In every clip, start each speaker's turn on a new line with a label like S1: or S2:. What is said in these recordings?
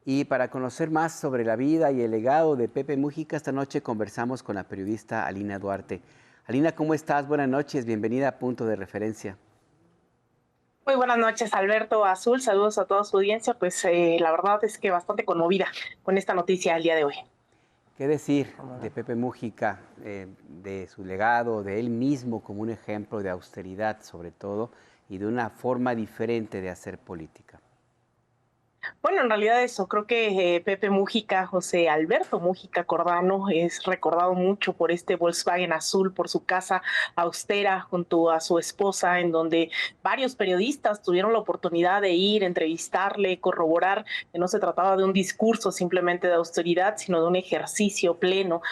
S1: Y para conocer más sobre la vida y el legado de Pepe Mújica, esta noche conversamos con la periodista Alina Duarte. Alina, ¿cómo estás? Buenas noches, bienvenida a Punto de Referencia.
S2: Muy buenas noches, Alberto Azul. Saludos a toda su audiencia. Pues la verdad es que bastante conmovida con esta noticia el día de hoy.
S1: ¿Qué decir
S2: ¿Cómo
S1: de
S2: no?
S1: Pepe Mújica, de su legado, de él mismo como un ejemplo de austeridad sobre todo y de una forma diferente de hacer política?
S2: Bueno, en realidad eso, creo que Pepe Mújica, José Alberto Mújica Cordano, es recordado mucho por este Volkswagen azul, por su casa austera junto a su esposa, en donde varios periodistas tuvieron la oportunidad de ir, entrevistarle, corroborar que no se trataba de un discurso simplemente de austeridad, sino de un ejercicio pleno,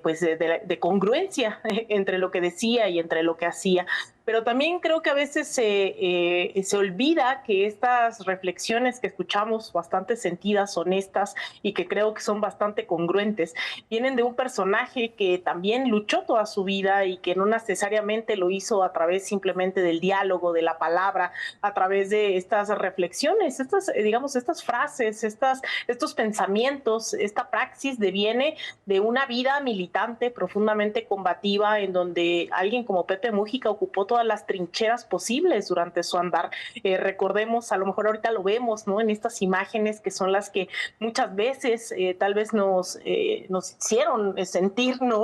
S2: pues de congruencia entre lo que decía y entre lo que hacía. Pero también creo que a veces se olvida que estas reflexiones que escuchamos, bastante sentidas, honestas y que creo que son bastante congruentes, vienen de un personaje que también luchó toda su vida y que no necesariamente lo hizo a través simplemente del diálogo, de la palabra, a través de estas reflexiones, estas, digamos, estas frases, estos pensamientos, esta praxis deviene de una vida militante profundamente combativa en donde alguien como Pepe Mújica ocupó todas las trincheras posibles durante su andar. Recordemos, a lo mejor ahorita lo vemos, ¿no? En estas imágenes que son las que muchas veces tal vez nos hicieron sentir, ¿no?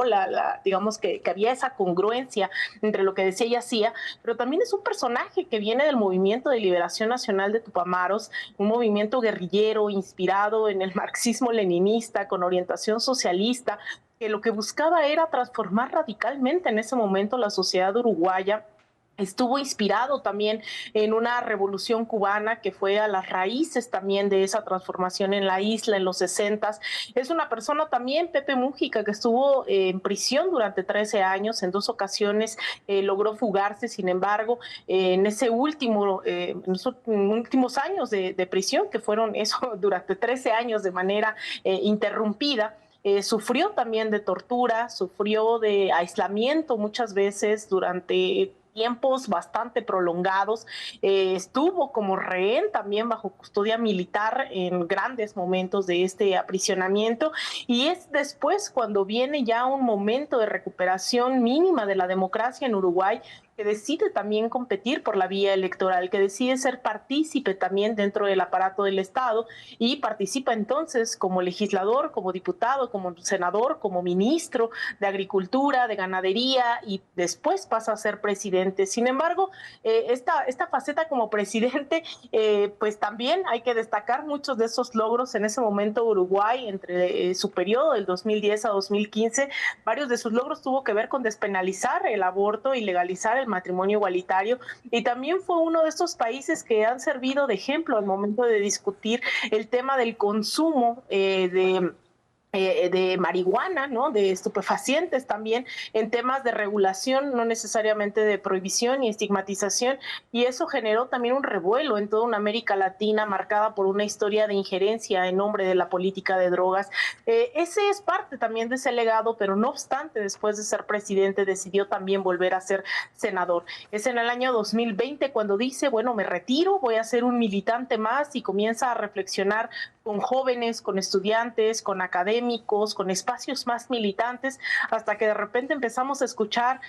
S2: Digamos que había esa congruencia entre lo que decía y hacía, pero también es un personaje que viene del movimiento de liberación nacional de Tupamaros, un movimiento guerrillero inspirado en el marxismo leninista con orientación socialista, que lo que buscaba era transformar radicalmente en ese momento la sociedad uruguaya. Estuvo inspirado también en una revolución cubana que fue a las raíces también de esa transformación en la isla en los 60. Es una persona también, Pepe Mújica, que estuvo en prisión durante 13 años, en dos ocasiones logró fugarse, sin embargo, en esos últimos años de prisión, que fueron eso durante 13 años de manera interrumpida, sufrió también de tortura, sufrió de aislamiento muchas veces durante tiempos bastante prolongados, estuvo como rehén también bajo custodia militar en grandes momentos de este aprisionamiento y es después cuando viene ya un momento de recuperación mínima de la democracia en Uruguay que decide también competir por la vía electoral, que decide ser partícipe también dentro del aparato del Estado y participa entonces como legislador, como diputado, como senador, como ministro de Agricultura, de Ganadería y después pasa a ser presidente. Sin embargo, esta faceta como presidente, pues también hay que destacar muchos de esos logros en ese momento Uruguay, entre su periodo del 2010 a 2015, varios de sus logros tuvo que ver con despenalizar el aborto y legalizar el matrimonio igualitario y también fue uno de estos países que han servido de ejemplo al momento de discutir el tema del consumo de marihuana, ¿no? De estupefacientes también, en temas de regulación, no necesariamente de prohibición y estigmatización, y eso generó también un revuelo en toda una América Latina marcada por una historia de injerencia en nombre de la política de drogas. Ese es parte también de ese legado, pero no obstante, después de ser presidente, decidió también volver a ser senador. Es en el año 2020 cuando dice, bueno, me retiro, voy a ser un militante más y comienza a reflexionar con jóvenes, con estudiantes, con académicos, con espacios más militantes, hasta que de repente empezamos a escuchar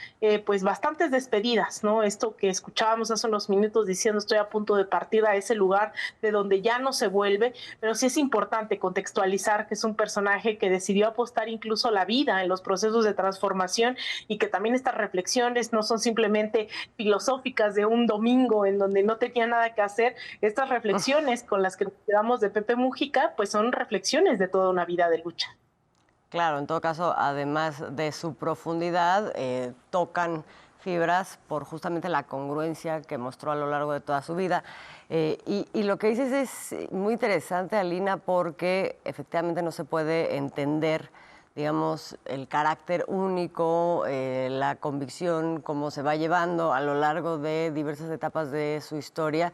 S2: pues bastantes despedidas, ¿no? Esto que escuchábamos hace unos minutos diciendo estoy a punto de partir a ese lugar de donde ya no se vuelve, pero sí es importante contextualizar que es un personaje que decidió apostar incluso la vida en los procesos de transformación y que también estas reflexiones no son simplemente filosóficas de un domingo en donde no tenía nada que hacer, estas reflexiones con las que nos quedamos de Pepe Mújica, pues son reflexiones de toda una vida de lucha.
S3: Claro, en todo caso, además de su profundidad, tocan fibras por justamente la congruencia que mostró a lo largo de toda su vida. Y lo que dices es muy interesante, Alina, porque efectivamente no se puede entender, digamos, el carácter único, la convicción, cómo se va llevando a lo largo de diversas etapas de su historia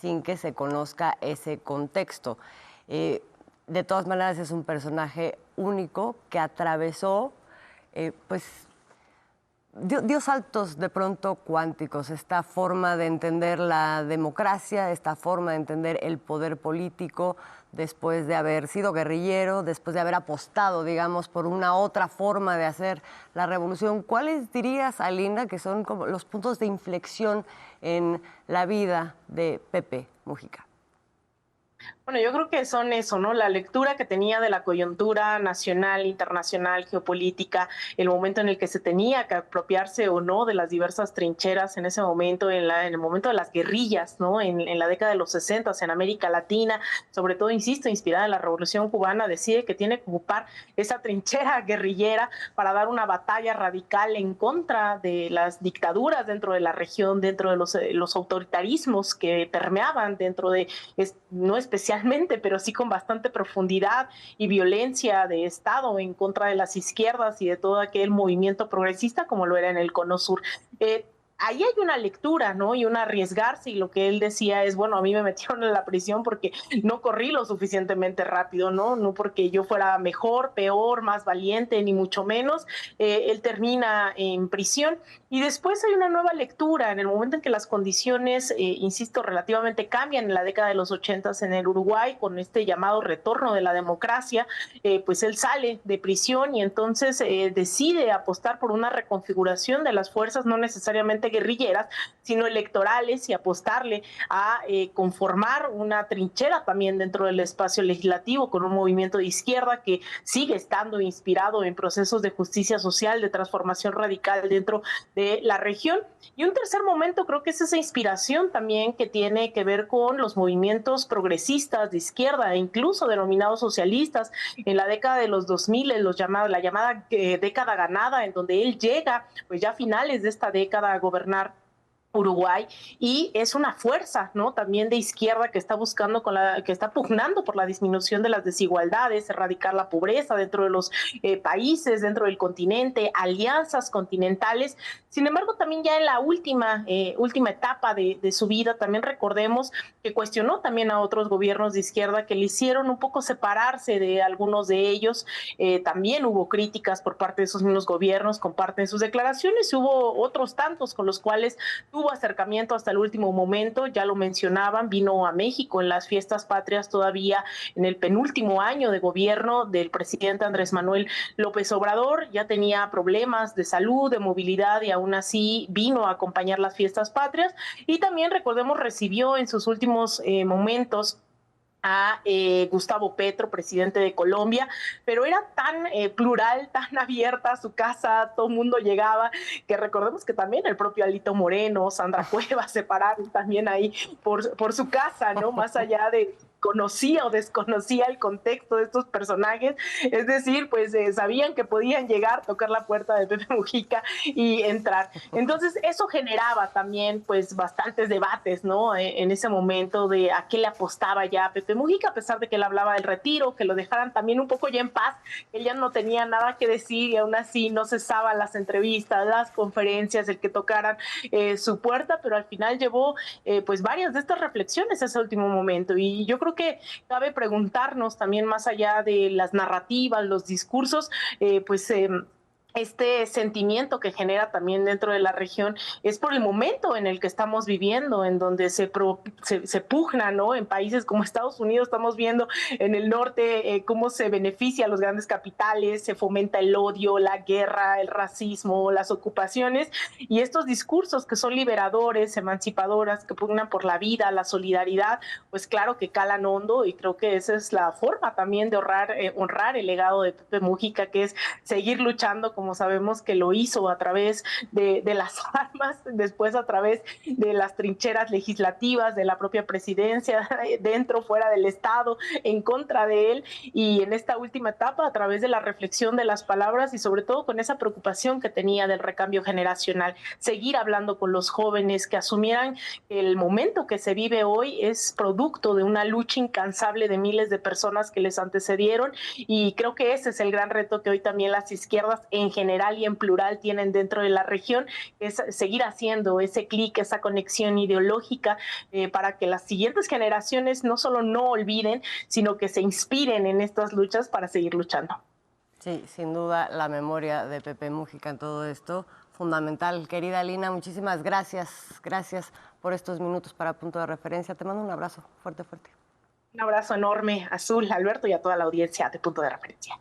S3: sin que se conozca ese contexto. De todas maneras es un personaje único que atravesó, pues dio saltos de pronto cuánticos, esta forma de entender la democracia, esta forma de entender el poder político, después de haber sido guerrillero, después de haber apostado, digamos, por una otra forma de hacer la revolución. ¿Cuáles dirías, Alina, que son como los puntos de inflexión en la vida de Pepe Mujica?
S2: Bueno, yo creo que son eso, ¿no? La lectura que tenía de la coyuntura nacional, internacional, geopolítica, el momento en el que se tenía que apropiarse o no de las diversas trincheras en ese momento, en el momento de las guerrillas, ¿no? En la década de los 60 en América Latina, sobre todo, insisto, inspirada en la Revolución Cubana, decide que tiene que ocupar esa trinchera guerrillera para dar una batalla radical en contra de las dictaduras dentro de la región, dentro de los autoritarismos que permeaban dentro de, no especialmente, pero sí con bastante profundidad y violencia de Estado en contra de las izquierdas y de todo aquel movimiento progresista como lo era en el Cono Sur. Ahí hay una lectura, ¿no? Y un arriesgarse, y lo que él decía es, bueno, a mí me metieron en la prisión porque no corrí lo suficientemente rápido, ¿no? No porque yo fuera mejor, peor, más valiente, ni mucho menos. Él termina en prisión y después hay una nueva lectura en el momento en que las condiciones, insisto, relativamente cambian en la década de los 80 en el Uruguay con este llamado retorno de la democracia. Pues él sale de prisión y entonces decide apostar por una reconfiguración de las fuerzas, no necesariamente guerrilleras, sino electorales, y apostarle a conformar una trinchera también dentro del espacio legislativo con un movimiento de izquierda que sigue estando inspirado en procesos de justicia social, de transformación radical dentro de la región. Y un tercer momento creo que es esa inspiración también que tiene que ver con los movimientos progresistas de izquierda e incluso denominados socialistas en la década de los 2000, la llamada década ganada, en donde él llega pues ya a finales de esta década a gobernar Uruguay, y es una fuerza, ¿no? También de izquierda que está buscando que está pugnando por la disminución de las desigualdades, erradicar la pobreza dentro de los países, dentro del continente, alianzas continentales. Sin embargo, también ya en la última etapa de su vida, también recordemos que cuestionó también a otros gobiernos de izquierda que le hicieron un poco separarse de algunos de ellos. También hubo críticas por parte de esos mismos gobiernos, comparten sus declaraciones, y hubo otros tantos con los cuales tuvo acercamiento hasta el último momento. Ya lo mencionaban, vino a México en las fiestas patrias todavía en el penúltimo año de gobierno del presidente Andrés Manuel López Obrador. Ya tenía problemas de salud, de movilidad, y aún así vino a acompañar las fiestas patrias. Y también, recordemos, recibió en sus últimos momentos a Gustavo Petro, presidente de Colombia, pero era tan plural, tan abierta su casa, todo el mundo llegaba, que recordemos que también el propio Alito Moreno, Sandra Cuevas se pararon también ahí por su casa, ¿no? Más allá de conocía o desconocía el contexto de estos personajes, es decir, pues sabían que podían llegar, tocar la puerta de Pepe Mujica y entrar. Entonces eso generaba también pues bastantes debates, ¿no? En ese momento de a qué le apostaba ya Pepe Mujica, a pesar de que él hablaba del retiro, que lo dejaran también un poco ya en paz, que él ya no tenía nada que decir, y aún así no cesaban las entrevistas, las conferencias, el que tocaran su puerta, pero al final llevó pues varias de estas reflexiones a ese último momento. Y yo creo que cabe preguntarnos también, más allá de las narrativas, los discursos, este sentimiento que genera también dentro de la región es por el momento en el que estamos viviendo, en donde se pugna, ¿no? En países como Estados Unidos estamos viendo en el norte cómo se beneficia a los grandes capitales, se fomenta el odio, la guerra, el racismo, las ocupaciones, y estos discursos que son liberadores, emancipadoras, que pugnan por la vida, la solidaridad, pues claro que calan hondo, y creo que esa es la forma también de honrar el legado de Pepe Mujica, que es seguir luchando, como sabemos que lo hizo a través de las armas, después a través de las trincheras legislativas, de la propia presidencia, dentro, fuera del Estado, en contra de él, y en esta última etapa a través de la reflexión de las palabras, y sobre todo con esa preocupación que tenía del recambio generacional, seguir hablando con los jóvenes, que asumieran que el momento que se vive hoy es producto de una lucha incansable de miles de personas que les antecedieron, y creo que ese es el gran reto que hoy también las izquierdas en general y en plural tienen dentro de la región, es seguir haciendo ese clic, esa conexión ideológica para que las siguientes generaciones no solo no olviden, sino que se inspiren en estas luchas para seguir luchando.
S3: Sí, sin duda la memoria de Pepe Mujica en todo esto, fundamental. Querida Alina, muchísimas gracias. Gracias por estos minutos para Punto de Referencia. Te mando un abrazo fuerte, fuerte.
S2: Un abrazo enorme, Azul, Alberto, y a toda la audiencia de Punto de Referencia.